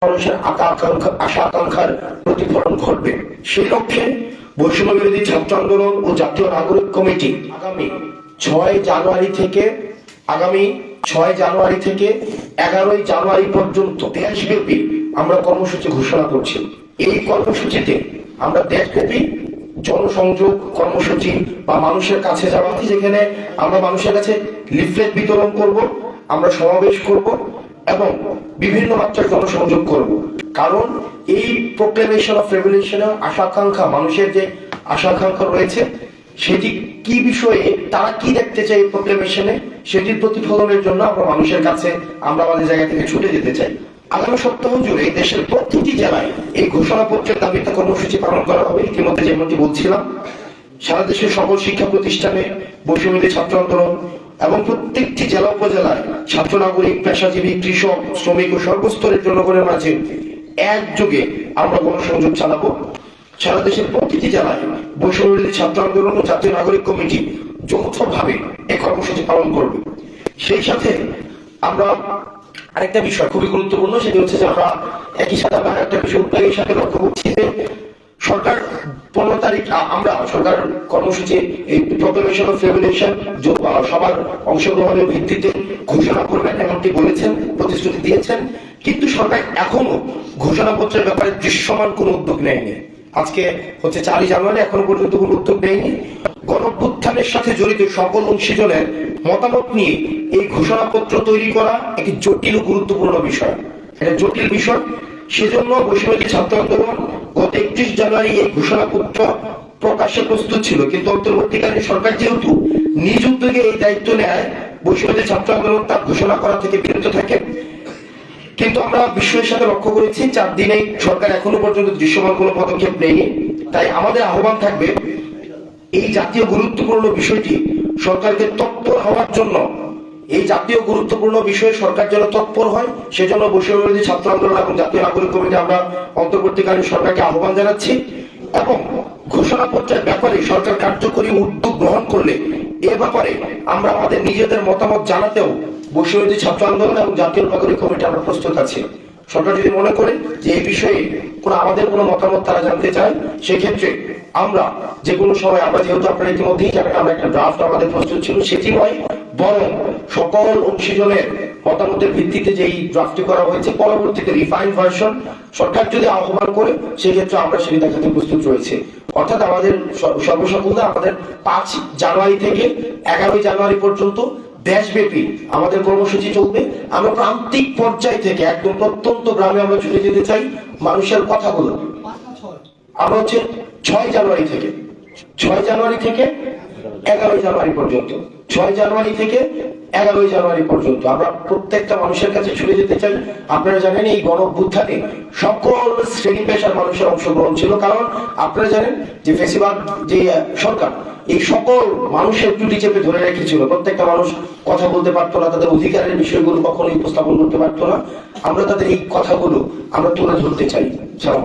মানুষের আশা আকাঙ্ক্ষার প্রতিফলন ঘটবে। সেই লক্ষ্যে বৈষম্য বিরোধী ছাত্র আন্দোলন ও জাতীয় নাগরিক কমিটি আগামী 6 জানুয়ারি থেকে 11 জানুয়ারি পর্যন্ত দেশব্যাপী আমরা কর্মসূচি ঘোষণা করছি। এই কর্মসূচিতে আমরা দেশব্যাপী জনসংযোগ কর্মসূচি বা মানুষের কাছে যাওয়া, যেখানে আমরা মানুষের কাছে লিফলেট বিতরণ করব, আমরা সমাবেশ করব এবং বিভিন্ন মাত্রার জনসংযোগ করব। কারণ এই প্রোক্লেমেশন অফ রেভলিউশনের আশা আকাঙ্ক্ষা, মানুষের যে আশা আকাঙ্ক্ষা রয়েছে সেটি কি বিষয়ে, তারা কি দেখতে চাই প্রোক্লেমেশনে, সেটির প্রতিফলনের জন্য আমরা মানুষের কাছে, আমরা আমাদের জায়গা থেকে ছুটে যেতে চাই। আগামী সপ্তাহ জুড়ে দেশের প্রতিটি জেলায় এই ঘোষণাপত্রের দাবিতে কর্মসূচি পালন করা হবে। ইতিমধ্যে যেমনটি বলছিলাম, সারা দেশের সকল শিক্ষা প্রতিষ্ঠানে বৈষম্য বিরোধী ছাত্র আন্দোলন এবং প্রত্যেকটি জেলা উপজেলায় ছাত্র, নাগরিক, পেশাজীবী, কৃষক, শ্রমিক ও সর্বস্তরের জনগণের মাঝে একযোগে আমরা গণসংযোগ চালাবো। সারা দেশের প্রতিটি জেলায় বৈষম্য বিরোধী ছাত্র আন্দোলন ও জাতীয় নাগরিক কমিটি যৌথভাবে এই কর্মসূচি পালন করবে। সেই সাথে আমরা আরেকটা বিষয় খুবই গুরুত্বপূর্ণ, সেটি হচ্ছে যে আমরা একই সাথে একটা বিষয় উদ্যোগের সাথে লক্ষ্য করছি যে সরকার 15 তারিখ আমরা সরকার কর্মসূচি এই প্রোক্লেমেশন অফ রেভলিউশন সবার অংশগ্রহণের ভিত্তিতে ঘোষণা করবেন এমনটি বলেছেন, প্রতিশ্রুতি দিয়েছেন। কিন্তু সরকার এখনো ঘোষণাপত্রের ব্যাপারে দৃশ্যমান কোনো উদ্যোগ নেয়নি। আজকে হচ্ছে 4 জানুয়ারি, এখনো পর্যন্ত কোনো উদ্যোগ নেয়নি। গণঅভ্যুত্থানের সাথে জড়িত সকল অংশীজনের মতামত নিয়ে এই ঘোষণাপত্র তৈরি করা একটি জটিল ও গুরুত্বপূর্ণ বিষয়, এটা জটিল বিষয়। সেজন্য বৈষম্য বিরোধী ছাত্র আন্দোলন গত 31 জানুয়ারি এই ঘোষণাপত্র প্রকাশে প্রস্তুত ছিল, কিন্তু অন্তর্বর্তীকালীন সরকার যেহেতু নিজ উদ্যোগে এই দায়িত্ব নেয়, বৈষম্য বিরোধী ছাত্র আন্দোলন তা ঘোষণা করা থেকে বিরত থাকে। কিন্তু আমরা বিশ্বের সাথে লক্ষ্য করেছি 4 দিনে সরকার এখনো পর্যন্ত দৃশ্যমান কোনো পদক্ষেপ নেয়নি। তাই আমাদের আহ্বান থাকবে এই জাতীয় গুরুত্বপূর্ণ বিষয়টি সরকারকে তৎপর হওয়ার জন্য, এই জাতীয় গুরুত্বপূর্ণ বিষয়ে সরকার যেন তৎপর হয়, সেজন্য বৈষম্য বিরোধী ছাত্র আন্দোলন এবং জাতীয় নাগরিক কমিটি আমরা অন্তর্বর্তীকালীন সরকারকে আহ্বান জানাচ্ছি। এবং ঘোষণাপত্রের ব্যাপারে সরকার কার্যকরী উদ্যোগ গ্রহণ করলে এ ব্যাপারে আমরা আমাদের নিজেদের মতামত জানাতেও বৈষম্য বিরোধী ছাত্র আন্দোলন এবং জাতীয় নাগরিক কমিটি আমরা প্রস্তুত আছি। সরকার যদি মনে করে যে এই বিষয়ে আমাদের কোনো মতামত তারা জানতে চায়, সেক্ষেত্রে আমরা যে কোনো সময়, আমরা যেহেতু আপনারা ইতিমধ্যেই জানেন আমরা একটা ড্রাফট আমাদের প্রস্তুত ছিল, সেটি নয় বরং সকল অংশীজনের মতামতের ভিত্তিতে যে এই ড্রাফটটি করা হয়েছে, পরবর্তীতে রিফাইন ভার্সন সরকার যদি আহ্বান করে সেক্ষেত্রে আমরা সেটি দেখাতে প্রস্তুত রয়েছে। অর্থাৎ আমাদের সর্বসাকুল্যে আমাদের 5 জানুয়ারি থেকে 11 জানুয়ারি পর্যন্ত দেশব্যাপী আমাদের কর্মসূচি চলবে। আমরা প্রান্তিক পর্যায় থেকে একদম প্রত্যন্ত গ্রামে আমরা ছুটে যেতে চাই মানুষের কথাগুলো। আমরা হচ্ছে 6 জানুয়ারি থেকে 11 জানুয়ারি পর্যন্ত, 6 জানুয়ারি থেকে 11 জানুয়ারি পর্যন্ত আমরা প্রত্যেকটা মানুষের কাছে ছুটে যেতে চাই। আপনারা জানেন এই গণঅভ্যুত্থানে সকল শ্রেণী পেশার মানুষের অংশগ্রহণ ছিল, কারণ আপনারা জানেন যে ফ্যাসিবাদ যে সরকার এই সকল মানুষের টুটি চেপে ধরে রেখেছিল। প্রত্যেকটা মানুষ কথা বলতে পারতো না, তাদের অধিকারের বিষয়গুলো কখনোই উপস্থাপন করতে পারতো না। আমরা তাদের এই কথাগুলো আমরা তুলে ধরতে চাই। সালাম।